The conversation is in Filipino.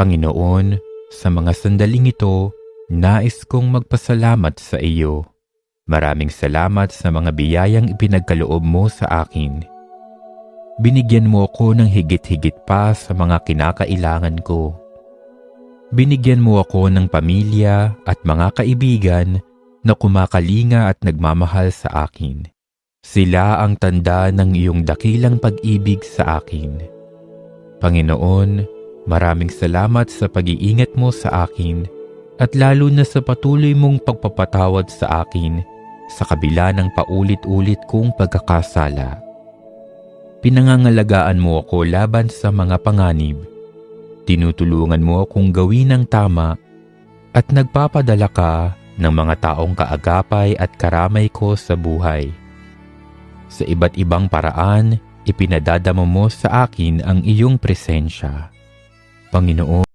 Panginoon, sa mga sandaling ito, nais kong magpasalamat sa iyo. Maraming salamat sa mga biyayang ipinagkaloob mo sa akin. Binigyan mo ako ng higit-higit pa sa mga kinakailangan ko. Binigyan mo ako ng pamilya at mga kaibigan na kumakalinga at nagmamahal sa akin. Sila ang tanda ng iyong dakilang pag-ibig sa akin. Panginoon, maraming salamat sa pag-iingat mo sa akin at lalo na sa patuloy mong pagpapatawad sa akin sa kabila ng paulit-ulit kong pagkakasala. Pinangangalagaan mo ako laban sa mga panganib. Tinutulungan mo akong gawin ang tama at nagpapadala ka ng mga taong kaagapay at karamay ko sa buhay. Sa iba't ibang paraan, ipinadadama mo sa akin ang iyong presensya. Panginoon,